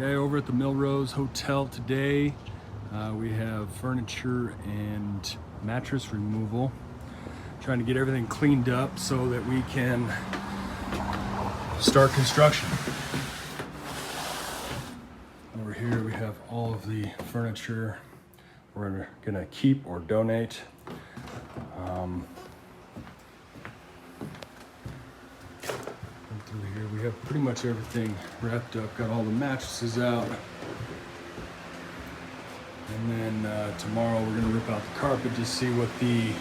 Okay, over at the Melrose Hotel today, we have furniture and mattress removal. Trying to get everything cleaned up so that we can start construction. Over here we have all of the furniture we're gonna keep or donate. Through here we have pretty much everything wrapped up, got all the mattresses out. And then tomorrow we're gonna rip out the carpet to see what the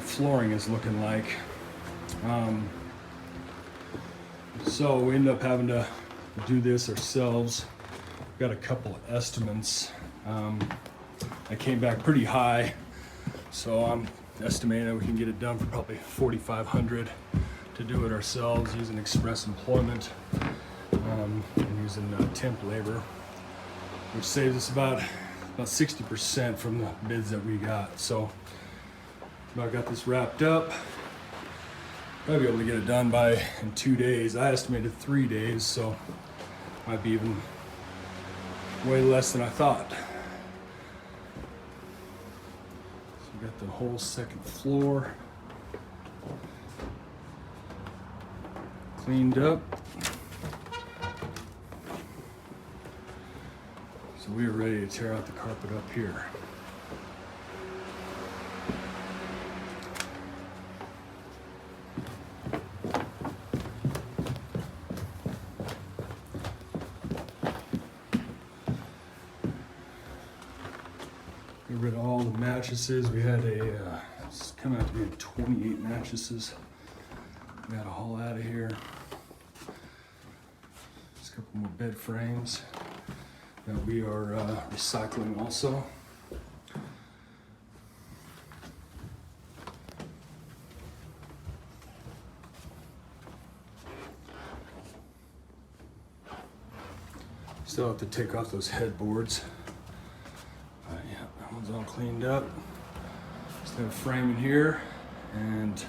flooring is looking like. So we end up having to do this ourselves. Got a couple estimates. I came back pretty high, so I'm estimating that we can get it done for probably $4,500 to do it ourselves using express employment and using temp labor, which saves us about 60% from the bids that we got. So I got this wrapped up. I'll be able to get it done in 2 days. I estimated 3 days, so might be even way less than I thought. So we got the whole second floor cleaned up. So we are ready to tear out the carpet up here. Get rid of all the mattresses. We had it's coming out to be 28 mattresses. We got to haul out of here. Just a couple more bed frames that we are recycling also. Still have to take off those headboards. Yeah, that one's all cleaned up. Just have a frame in here, and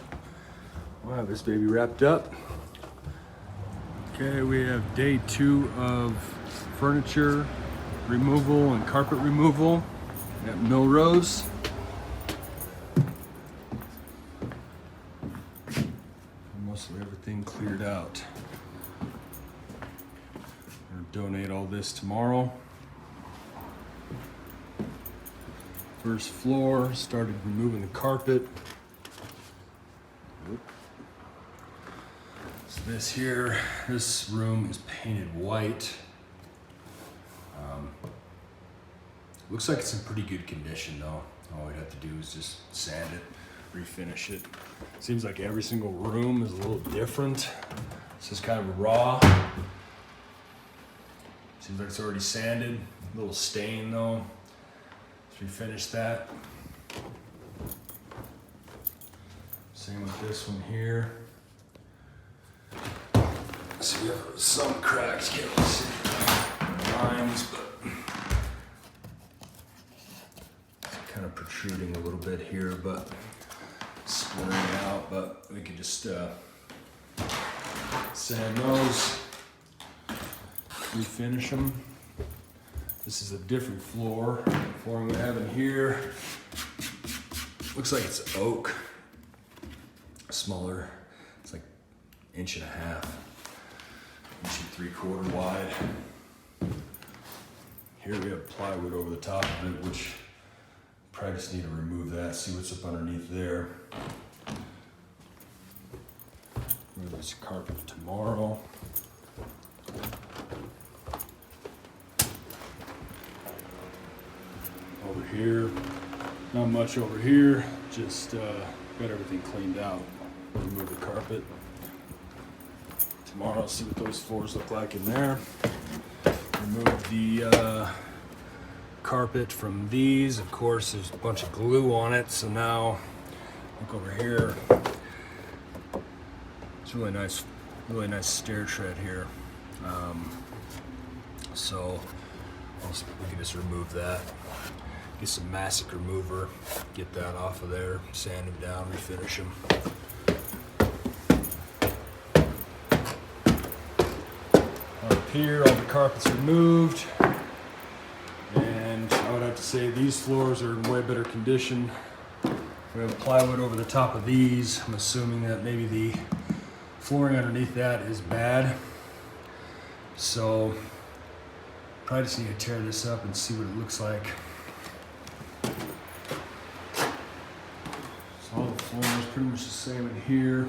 we'll have this baby wrapped up. Okay, we have day 2 of furniture removal and carpet removal at Millrose. Mostly everything cleared out. We're gonna donate all this tomorrow. First floor, started removing the carpet. So this room is painted white. Looks like it's in pretty good condition though. All we'd have to do is just sand it, refinish it. Seems like every single room is a little different. This is kind of raw. Seems like it's already sanded. A little stain though. Let's refinish that. Same with this one here. So we have some cracks, can't really see lines, but it's kind of protruding a little bit here, but splitting out. But we can just sand those, refinish them. This is a different floor. The flooring we have in here looks like it's oak, smaller. It's like 1.5 inches, 1.75 inches wide. Here we have plywood over the top of it, which probably just need to remove that, see what's up underneath there. Remove this carpet tomorrow. Over here, not much over here, just got everything cleaned out. Remove the carpet. Tomorrow, see what those floors look like in there. Remove the carpet from these. Of course, there's a bunch of glue on it, so now look over here. It's really nice stair tread here. So we can just remove that. Get some mastic remover, get that off of there, sand them down, refinish them. here, all the carpet's removed. And I would have to say these floors are in way better condition. We have plywood over the top of these. I'm assuming that maybe the flooring underneath that is bad. So probably just need to tear this up and see what it looks like. So all the floor is pretty much the same in here.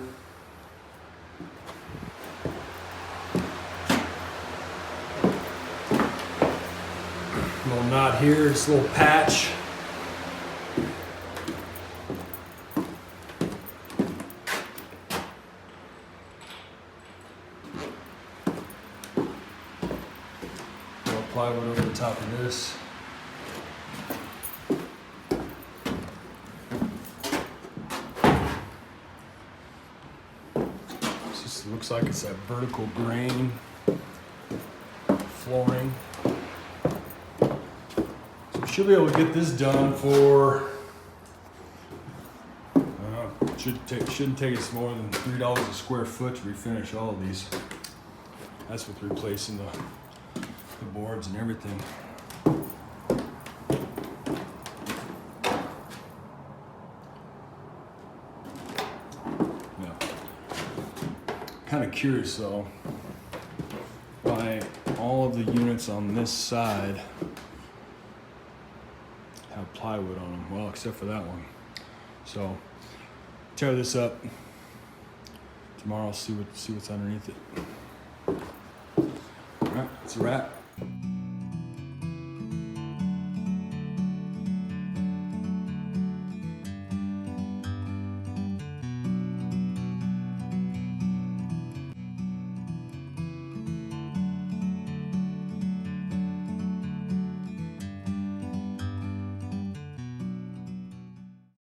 Little knot here, this little patch. Little plywood over the top of this. This just looks like it's that vertical grain flooring. Should be able to get this done for, shouldn't take us more than $3 a square foot to refinish all of these. That's with replacing the boards and everything. Yeah. Kind of curious though, why all of the units on this side have plywood on them. Well, except for that one. So tear this up tomorrow. See what's underneath it. All right, that's a wrap.